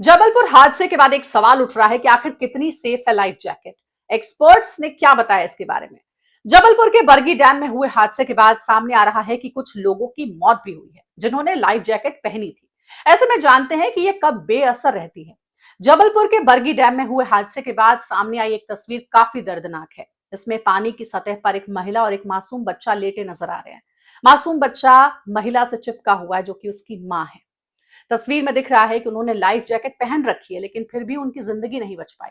जबलपुर हादसे के बाद एक सवाल उठ रहा है कि आखिर कितनी सेफ है लाइफ जैकेट। एक्सपर्ट्स ने क्या बताया इसके बारे में। जबलपुर के बरगी डैम में हुए हादसे के बाद सामने आ रहा है कि कुछ लोगों की मौत भी हुई है जिन्होंने लाइफ जैकेट पहनी थी। ऐसे में जानते हैं कि यह कब बेअसर रहती है। जबलपुर के बरगी डैम में हुए हादसे के बाद सामने आई एक तस्वीर काफी दर्दनाक है। इसमें पानी की सतह पर एक महिला और एक मासूम बच्चा लेटे नजर आ रहे हैं। मासूम बच्चा महिला से चिपका हुआ है जो कि उसकी मां है। तस्वीर में दिख रहा है कि उन्होंने लाइफ जैकेट पहन रखी है लेकिन फिर भी उनकी जिंदगी नहीं बच पाई।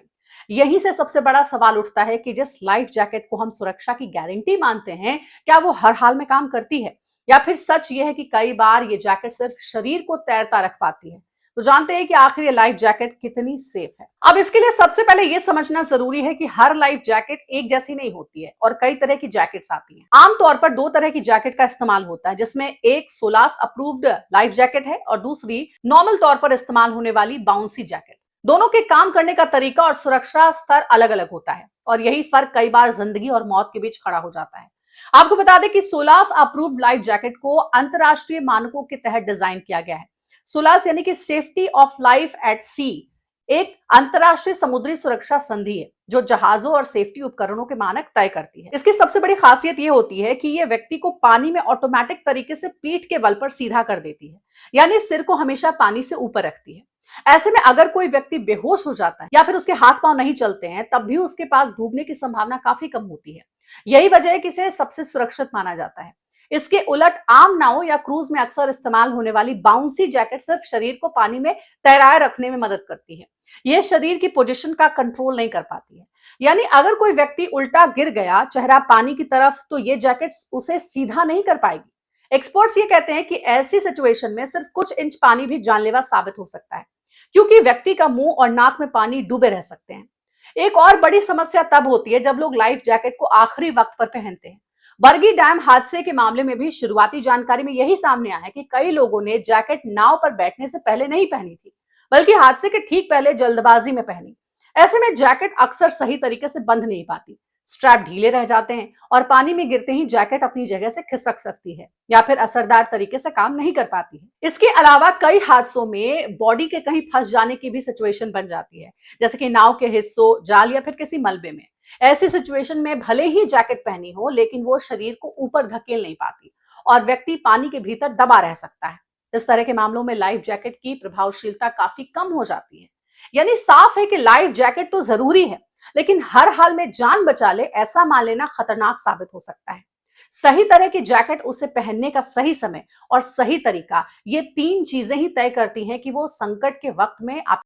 यहीं से सबसे बड़ा सवाल उठता है कि जिस लाइफ जैकेट को हम सुरक्षा की गारंटी मानते हैं, क्या वो हर हाल में काम करती है या फिर सच ये है कि कई बार ये जैकेट सिर्फ शरीर को तैरता रख पाती है। तो जानते हैं कि आखिर ये लाइफ जैकेट कितनी सेफ है। अब इसके लिए सबसे पहले ये समझना जरूरी है कि हर लाइफ जैकेट एक जैसी नहीं होती है और कई तरह की जैकेट्स आती हैं। आमतौर पर दो तरह की जैकेट का इस्तेमाल होता है, जिसमें एक सोलास अप्रूव्ड लाइफ जैकेट है और दूसरी नॉर्मल तौर पर इस्तेमाल होने वाली बाउंसी जैकेट। दोनों के काम करने का तरीका और सुरक्षा स्तर अलग अलग होता है और यही फर्क कई बार जिंदगी और मौत के बीच खड़ा हो जाता है। आपको बता दें कि सोलास अप्रूव्ड लाइफ जैकेट को अंतरराष्ट्रीय मानकों के तहत डिजाइन किया गया है। सुलास यानी कि सेफ्टी ऑफ लाइफ एट सी एक अंतरराष्ट्रीय समुद्री सुरक्षा संधि है जो जहाजों और सेफ्टी उपकरणों के मानक तय करती है। इसकी सबसे बड़ी खासियत यह होती है कि यह व्यक्ति को पानी में ऑटोमेटिक तरीके से पीठ के बल पर सीधा कर देती है, यानी सिर को हमेशा पानी से ऊपर रखती है। ऐसे में अगर कोई व्यक्ति बेहोश हो जाता है या फिर उसके हाथ पांव नहीं चलते हैं, तब भी उसके पास डूबने की संभावना काफी कम होती है। यही वजह है कि इसे सबसे सुरक्षित माना जाता है। इसके उलट आम नाव या क्रूज में अक्सर इस्तेमाल होने वाली बाउंसी जैकेट सिर्फ शरीर को पानी में तैराए रखने में मदद करती है। यह शरीर की पोजीशन का कंट्रोल नहीं कर पाती है। यानी अगर कोई व्यक्ति उल्टा गिर गया चेहरा पानी की तरफ, तो ये जैकेट उसे सीधा नहीं कर पाएगी। एक्सपर्ट्स ये कहते हैं कि ऐसी सिचुएशन में सिर्फ कुछ इंच पानी भी जानलेवा साबित हो सकता है, क्योंकि व्यक्ति का मुंह और नाक में पानी डूबे रह सकते हैं। एक और बड़ी समस्या तब होती है जब लोग लाइफ जैकेट को आखिरी वक्त पर पहनते हैं। बरगी डैम हादसे के मामले में भी शुरुआती जानकारी में यही सामने आया है कि कई लोगों ने जैकेट नाव पर बैठने से पहले नहीं पहनी थी, बल्कि हादसे के ठीक पहले जल्दबाजी में पहनी। ऐसे में जैकेट अक्सर सही तरीके से बंध नहीं पाती, स्ट्रैप ढीले रह जाते हैं और पानी में गिरते ही जैकेट अपनी जगह से खिसक सकती है या फिर असरदार तरीके से काम नहीं कर पाती है। इसके अलावा कई हादसों में बॉडी के कहीं फंस जाने की भी सिचुएशन बन जाती है, जैसे कि नाव के हिस्सों, जाल या फिर किसी मलबे में। ऐसी सिचुएशन में भले ही जैकेट पहनी हो, लेकिन वो शरीर को ऊपर धकेल नहीं पाती और व्यक्ति पानी के भीतर दबा रह सकता है। इस तरह के मामलों में लाइफ जैकेट की प्रभावशीलता काफी कम हो जाती है। यानी साफ है कि लाइफ जैकेट तो जरूरी है, लेकिन हर हाल में जान बचा ले ऐसा मान लेना खतरनाक साबित हो सकता है। सही तरह की जैकेट, उसे पहनने का सही समय और सही तरीका, ये तीन चीजें ही तय करती हैं कि वो संकट के वक्त में आप